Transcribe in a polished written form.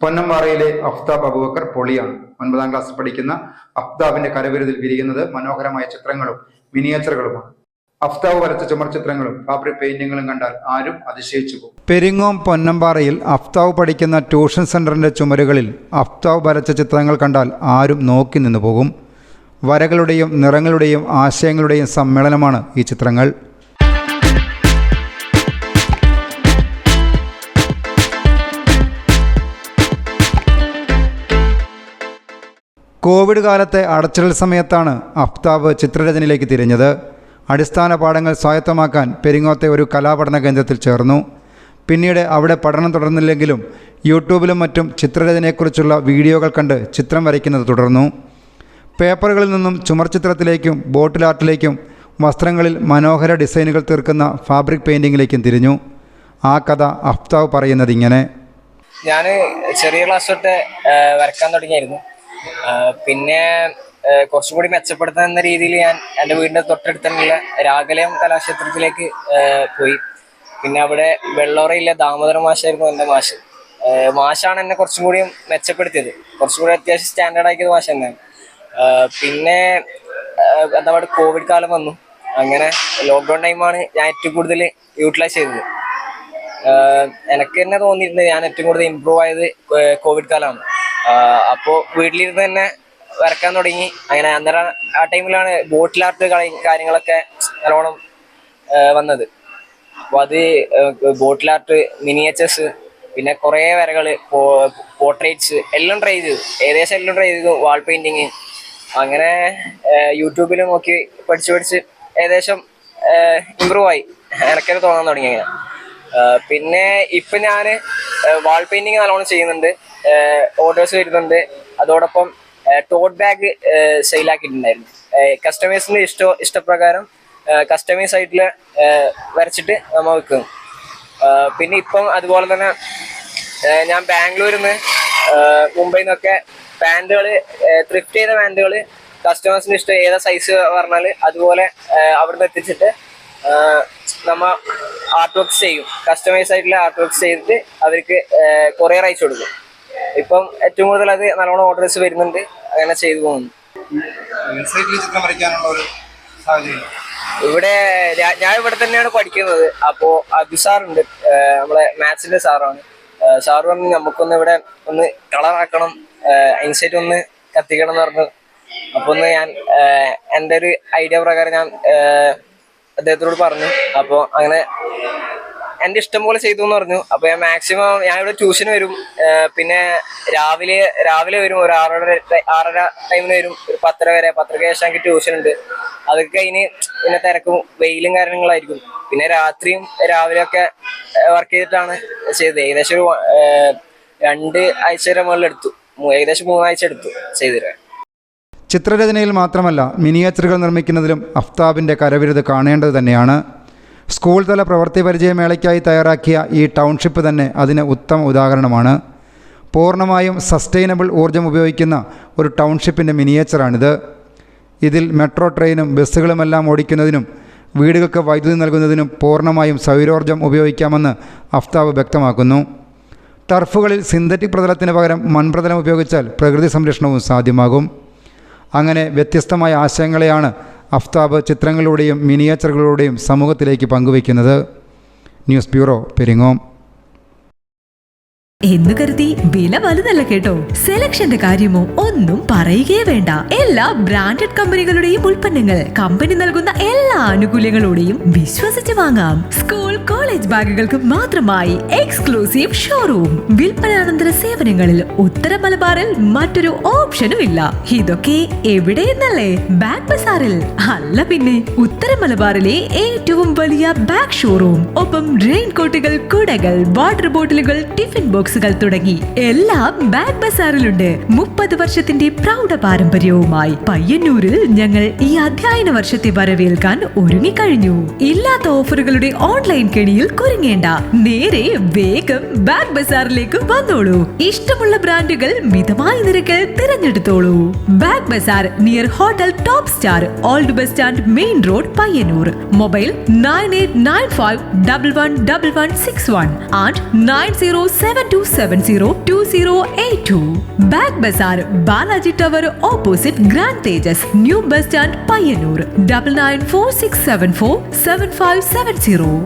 പൊന്നമ്പാറയിലെ അഫ്താബ് അബൂബക്കർ പൊളിയാണ്. 9ാം ക്ലാസ് പഠിക്കുന്ന അഫ്താബിന്റെ കരവിരുതിൽ വിരിയുന്നത് മനോഹരമായ ചിത്രങ്ങളും മിനിയേച്ചറുകളുമാണ്. അഫ്താബ് വരച്ച ചുമർ ചിത്രങ്ങളും ഫാബ്രിക് പെയിന്റിങ്ങുകളും കണ്ടാൽ ആരും അതിശയിച്ചു പോകും. പെരിങ്ങോം പൊന്നമ്പാറയിൽ അഫ്താബ് പഠിക്കുന്ന ട്യൂഷൻ സെന്ററിന്റെ ചുമരുകളിൽ അഫ്താബ് വരച്ച ചിത്രങ്ങൾ കണ്ടാൽ ആരും നോക്കി നിന്നു പോകും. വരകളുടെയും നിറങ്ങളുടെയും ആശയങ്ങളുടെയും സമ്മേളനമാണ് ഈ ചിത്രങ്ങൾ. കോവിഡ് കാലത്തെ അടച്ചിടൽ സമയത്താണ് അഫ്താബ് ചിത്രരചനയിലേക്ക് തിരിഞ്ഞത്. അടിസ്ഥാന പാഠങ്ങൾ സ്വായത്തമാക്കാൻ പെരിങ്ങോത്തെ ഒരു കലാപഠന കേന്ദ്രത്തിൽ ചേർന്നു. പിന്നീട് അവിടെ പഠനം തുടർന്നില്ലെങ്കിലും യൂട്യൂബിലും മറ്റും ചിത്രരചനയെക്കുറിച്ചുള്ള വീഡിയോകൾ കണ്ട് ചിത്രം വരയ്ക്കുന്നത് തുടർന്നു. പേപ്പറുകളിൽ നിന്നും ചുമർ ചിത്രത്തിലേക്കും ബോട്ടിൽ ആർട്ടിലേക്കും വസ്ത്രങ്ങളിൽ മനോഹര ഡിസൈനുകൾ തീർക്കുന്ന ഫാബ്രിക് പെയിൻറ്റിങ്ങിലേക്കും തിരിഞ്ഞു. ആ കഥ അഫ്താബ് പറയുന്നത് ഇങ്ങനെ: ഞാൻ ചെറിയ ക്ലാസ് തൊട്ട് വരക്കാൻ തുടങ്ങിയായിരുന്നു. പിന്നെ കുറച്ചും കൂടി മെച്ചപ്പെടുത്തുന്ന രീതിയിൽ ഞാൻ എൻ്റെ വീടിൻ്റെ തൊട്ടടുത്ത് തന്നെയുള്ള രാഗലയം കലാക്ഷേത്രത്തിലേക്ക് പോയി. പിന്നെ അവിടെ വെള്ളോറയിലെ ദാമോദര മാഷായിരുന്നു എൻ്റെ മാഷ്. മാഷാണ് എന്നെ കുറച്ചും കൂടിയും മെച്ചപ്പെടുത്തിയത്. കുറച്ചും കൂടി അത്യാവശ്യം സ്റ്റാൻഡേർഡ് ആക്കിയത് മാഷ് തന്നെയാണ്. പിന്നെ എന്താ പറയുക, കോവിഡ് കാലം വന്നു. അങ്ങനെ ലോക്ക്ഡൗൺ ടൈമാണ് ഞാൻ ഏറ്റവും കൂടുതൽ യൂട്ടിലൈസ് ചെയ്തത്. എനിക്ക് തന്നെ തോന്നിയിരുന്നത് ഞാൻ ഏറ്റവും കൂടുതൽ ഇമ്പ്രൂവ് ആയത് കോവിഡ് കാലമാണ്. അപ്പോൾ വീട്ടിലിരുന്ന് തന്നെ വരക്കാൻ തുടങ്ങി. അങ്ങനെ അന്നേരം ആ ടൈമിലാണ് ബോട്ടിൽ ആർട്ട് കാര്യങ്ങളൊക്കെ നല്ലോണം വന്നത്. അപ്പോൾ അത് ബോട്ടിൽ ആർട്ട്, മിനിയേച്ചേഴ്സ്, പിന്നെ കുറേ വരകൾ, പോർട്രേറ്റ്സ് എല്ലാം ട്രൈ ചെയ്തു. ഏകദേശം എല്ലാം ട്രൈ ചെയ്തു. വാൾ പെയിൻറ്റിങ് അങ്ങനെ യൂട്യൂബിൽ നോക്കി പഠിച്ച് ഏകദേശം ഇമ്പ്രൂവ് ആയി. എനിക്കത് തോന്നാൻ തുടങ്ങി. അങ്ങനെ പിന്നെ ഇപ്പം ഞാൻ വാൾ പെയിൻറ്റിങ് നല്ലോണം ചെയ്യുന്നുണ്ട്. ഓർഡേഴ്സ് വരുന്നുണ്ട്. അതോടൊപ്പം ടോട്ട് ബാഗ് സെയിലാക്കിയിട്ടുണ്ടായിരുന്നു. കസ്റ്റമേഴ്സിൻ്റെ ഇഷ്ടപ്രകാരം കസ്റ്റമൈസ് ആയിട്ടുള്ള വരച്ചിട്ട് നമ്മൾ വിൽക്കും. പിന്നെ ഇപ്പം അതുപോലെ തന്നെ ഞാൻ ബാംഗ്ലൂരിൽ നിന്ന് മുംബൈയിൽ നിന്നൊക്കെ പാൻറ്റുകൾ, ത്രിഫ്റ്റ് ചെയ്ത പാൻറ്റുകൾ കസ്റ്റമേഴ്സിന് ഇഷ്ടം ഏതാ സൈസ് പറഞ്ഞാൽ അതുപോലെ അവിടുന്ന് എത്തിച്ചിട്ട് നമ്മൾ ആർട്ട് വർക്ക്സ് ചെയ്യും. കസ്റ്റമൈസ് ആയിട്ടുള്ള ആർട്ട് വർക്ക്സ് ചെയ്തിട്ട് അവർക്ക് കൊറിയർ അയച്ചു കൊടുക്കും. ഇപ്പം ഏറ്റവും കൂടുതൽ അത് നല്ലോണം ഓർഡേഴ്സ് വരുന്നുണ്ട്. അങ്ങനെ ചെയ്തു പോകുന്നു. ഇവിടെ ഞാൻ ഇവിടെ തന്നെയാണ് പഠിക്കുന്നത്. അപ്പോൾ അഭിസാറുണ്ട്, നമ്മളെ മാത്സിന്റെ സാറാണ്. സാറ് പറഞ്ഞു നമുക്കൊന്ന് ഇവിടെ ഒന്ന് കളറാക്കണം, ഇൻസൈറ്റ് ഒന്ന് കത്തിക്കണം എന്ന് പറഞ്ഞു. അപ്പോൾ ഒന്ന് ഞാൻ എൻ്റെ ഒരു ഐഡിയ പ്രകാരം ഞാൻ അദ്ദേഹത്തോട് പറഞ്ഞു. അപ്പോൾ അങ്ങനെ എൻ്റെ ഇഷ്ടം പോലെ ചെയ്തു എന്ന് പറഞ്ഞു. അപ്പോൾ ഞാൻ മാക്സിമം ഞാൻ ഇവിടെ ട്യൂഷന് വരും. പിന്നെ രാവിലെ വരും, ഒരു 6:30 ടൈമിന് വരും. ഒരു 10:30 വരെ. 10:30 ശേഷം എനിക്ക് ട്യൂഷൻ ഉണ്ട്. അതൊക്കെ കഴിഞ്ഞ് പിന്നെ തിരക്കും വെയിലും കാര്യങ്ങളായിരിക്കും. പിന്നെ രാത്രിയും രാവിലെയൊക്കെ വർക്ക് ചെയ്തിട്ടാണ് ചെയ്തത്. ഏകദേശം ഒരു 2 ആഴ്ചയുടെ മുകളിൽ എടുത്തു. ഏകദേശം 3 ആഴ്ച എടുത്തു ചെയ്തിട്ട്. ചിത്രരചനയിൽ മാത്രമല്ല മിനിയേച്ചറുകൾ നിർമ്മിക്കുന്നതിലും അഫ്താബിൻ്റെ കരവിരുത് കാണേണ്ടത് തന്നെയാണ്. സ്കൂൾ തല പ്രവൃത്തി പരിചയമേളയ്ക്കായി തയ്യാറാക്കിയ ഈ ടൗൺഷിപ്പ് തന്നെ അതിന് ഉത്തമ ഉദാഹരണമാണ്. പൂർണ്ണമായും സസ്റ്റൈനബിൾ ഊർജ്ജം ഉപയോഗിക്കുന്ന ഒരു ടൗൺഷിപ്പിൻ്റെ മിനിയേച്ചറാണിത്. ഇതിൽ മെട്രോ ട്രെയിനും ബസ്സുകളുമെല്ലാം ഓടിക്കുന്നതിനും വീടുകൾക്ക് വൈദ്യുതി നൽകുന്നതിനും പൂർണ്ണമായും സൗരോർജ്ജം ഉപയോഗിക്കാമെന്ന് അഫ്താബ് വ്യക്തമാക്കുന്നു. ടർഫുകളിൽ സിന്തറ്റിക് പ്രതലത്തിന് പകരം മൺപ്രതലം ഉപയോഗിച്ചാൽ പ്രകൃതി സംരക്ഷണവും സാധ്യമാകും. അങ്ങനെ വ്യത്യസ്തമായ ആശയങ്ങളെയാണ് അഫ്താബ് ചിത്രങ്ങളിലൂടെയും മിനിയേച്ചറുകളിലൂടെയും സമൂഹത്തിലേക്ക് പങ്കുവയ്ക്കുന്നത്. News bureau, Peringome. എന്ന് കരുതി വില വലുതല്ല കേട്ടോ. സെലക്ഷന്റെ കാര്യമോ ഒന്നും പറയുകയേ വേണ്ട. എല്ലാ ബ്രാൻഡഡ് കമ്പനികളുടെയും ഉൽപ്പന്നങ്ങൾ കമ്പനി നൽകുന്ന എല്ലാ ആനുകൂല്യങ്ങളോടെയും വിശ്വസിച്ച് വാങ്ങാം. സ്കൂൾ കോളേജ് ബാഗുകൾക്ക് മാത്രമായി എക്സ്ക്ലൂസീവ് ഷോറൂം. വിൽപ്പനാനന്തര സേവനങ്ങളിൽ ഉത്തര മലബാറിൽ മറ്റൊരു ഓപ്ഷനും ഇല്ല. ഇതൊക്കെ എവിടെയെന്നല്ലേ? ബാഗ് ബസാറിൽ. അല്ല പിന്നെ, ഉത്തര മലബാറിലെ ഏറ്റവും വലിയ ബാഗ് ഷോറൂം. ഒപ്പം റെയിൻകോട്ടുകൾ, കുടകൾ, വാട്ടർ ബോട്ടിലുകൾ, ടിഫിൻ ബോക്സ് തുടങ്ങി എല്ലാം ബാഗ് ബസാറിലുണ്ട്. 30 വർഷത്തിന്റെ പ്രൗഢ പാരമ്പര്യവുമായി പയ്യന്നൂരിൽ ഞങ്ങൾ ഈ അധ്യയന വർഷത്തെ വരവേൽക്കാൻ ഒരുങ്ങിക്കഴിഞ്ഞു. ഇല്ലാത്ത ഓഫറുകളുടെ ഓൺലൈൻ കെണിയിൽ കുരുങ്ങേണ്ട. നേരെ വേഗം ബാഗ് ബസാറിലേക്ക് വന്നോളൂ. ഇഷ്ടമുള്ള ബ്രാൻഡുകൾ മിതമായ നിരക്കിൽ തിരഞ്ഞെടുത്തോളൂ. Bag bazaar near hotel top star, old bus stand, main road, Payyanur. Mobile 9895111161 and 9072 92702082. Back Bazaar, Balaji Tower opposite Grand Tejas, New Bus Stand, Payyanur. 9946747570.